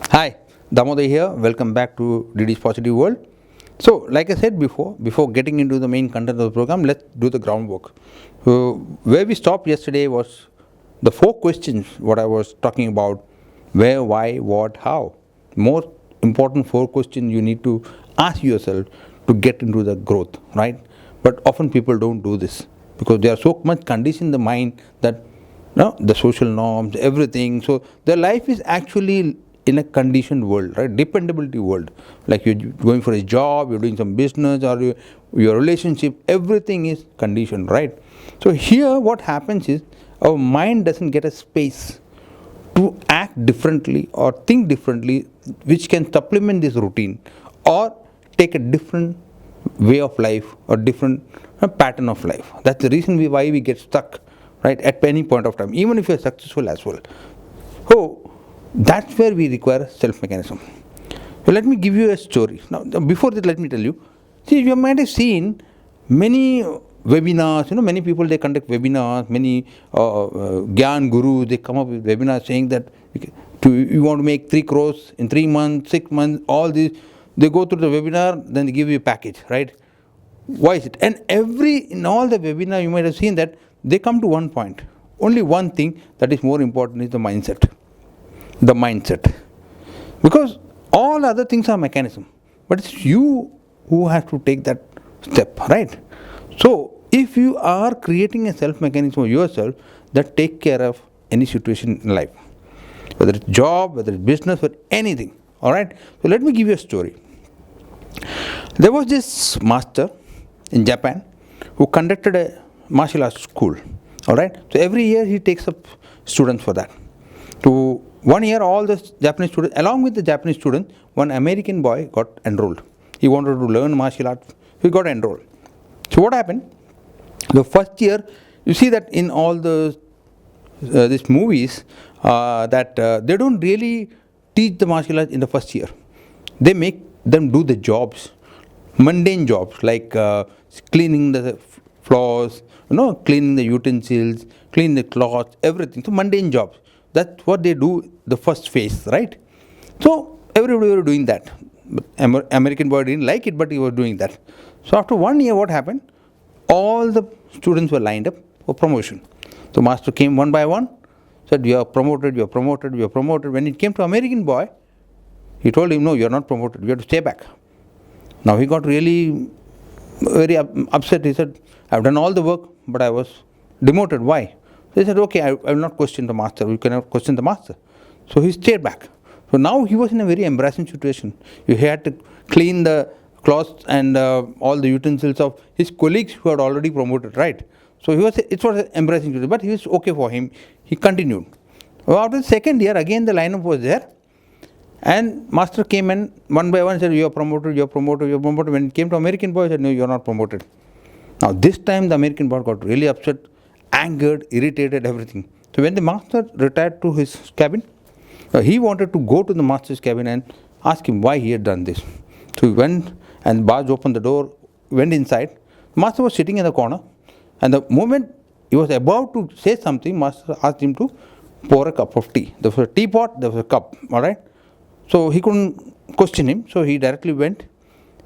Hi, Damodar here. Welcome back to DD's Positive World. So, like I said before getting into the main content of the program, let's do the groundwork. Where we stopped yesterday was the four questions what I was talking about: where, why, what, how. More important four questions you need to ask yourself to get into the growth, right? But often people don't do this because they are so much conditioned in the mind that the social norms, everything. So their life is actually in a conditioned world, right? Dependability world. Like you're going for a job, you're doing some business, or your relationship, everything is conditioned, right? So here, what happens is our mind doesn't get a space to act differently or think differently, which can supplement this routine or take a different way of life or different pattern of life. That's the reason why we get stuck, right, at any point of time, even if you're successful as well. So that's where we require self mechanism. So let me give you a story. Now, before that, let me tell you. See, you might have seen many webinars. Many people they conduct webinars. Many Gyan gurus they come up with webinars saying that you want to make 3 crores in 3 months, 6 months. All these they go through the webinar, then they give you a package, right? Why is it? And in all the webinar you might have seen that they come to one point. Only one thing that is more important is the mindset. The mindset. Because all other things are mechanism, but it's you who has to take that step, right? So if you are creating a self mechanism for yourself that take care of any situation in life, whether it's job, whether it's business, or anything, all right? So let me give you a story. There was this master in Japan who conducted a martial arts school, all right? So every year he takes up students for that. To 1 year, all the Japanese students, along with the Japanese students, one American boy got enrolled. He wanted to learn martial arts. He got enrolled. So what happened? The first year, you see that in all these movies, that they don't really teach the martial arts in the first year. They make them do the jobs, mundane jobs like cleaning the floors, cleaning the utensils, cleaning the cloths, everything. So mundane jobs. That's what they do the first phase, right? So everybody was doing that. But American boy didn't like it, but he was doing that. So after 1 year, what happened? All the students were lined up for promotion. So master came one by one, said, "You are promoted, you are promoted, you are promoted." When it came to American boy, he told him, "No, you are not promoted. You have to stay back." Now he got really very upset. He said, "I've done all the work, but I was demoted. Why?" So he said, "Okay, I will not question the master. You cannot question the master." So he stayed back. So now he was in a very embarrassing situation. He had to clean the cloths and all the utensils of his colleagues who had already promoted, right? So it was an embarrassing situation, but he was okay for him. He continued. Well, after the second year, again the lineup was there. And master came and one by one said, "You are promoted, you are promoted, you are promoted." When it came to American boy, he said, "No, you are not promoted." Now this time the American boy got really upset, angered, irritated, everything. So when the master retired to his cabin, he wanted to go to the master's cabin and ask him why he had done this. So he went and Baj opened the door, went inside. The master was sitting in the corner, and the moment he was about to say something, master asked him to pour a cup of tea. There was a teapot, there was a cup, all right? So he couldn't question him, so he directly went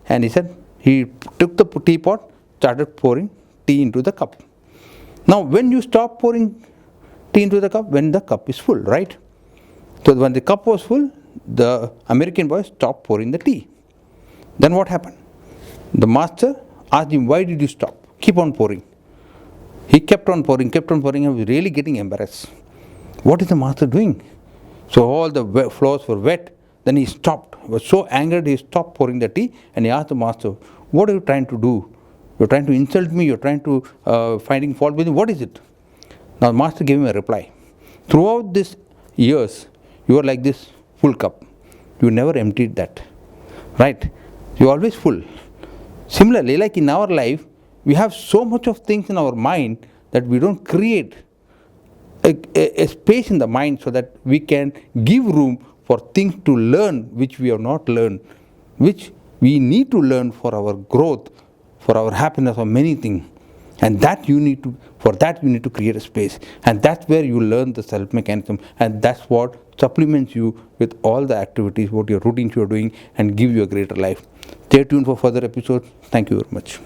and he said, he took the teapot, started pouring tea into the cup. Now, when you stop pouring tea into the cup, when the cup is full, right? So when the cup was full, the American boy stopped pouring the tea. Then what happened? The master asked him, "Why did you stop? Keep on pouring." He kept on pouring, and was really getting embarrassed. What is the master doing? So all the floors were wet. Then he stopped. He was so angered, he stopped pouring the tea, and he asked the master, "What are you trying to do? You're trying to insult me, you're trying to finding fault with me. What is it?" Now the master gave him a reply. "Throughout these years, you are like this full cup. You never emptied that. Right? You're always full." Similarly, like in our life, we have so much of things in our mind that we don't create a space in the mind so that we can give room for things to learn which we have not learned, which we need to learn for our growth, for our happiness, or many things. And that you need to, for that you need to create a space, and that's where you learn the self mechanism, and that's what supplements you with all the activities, what your routines you're doing, and give you a greater life. Stay tuned for further episodes. Thank you very much.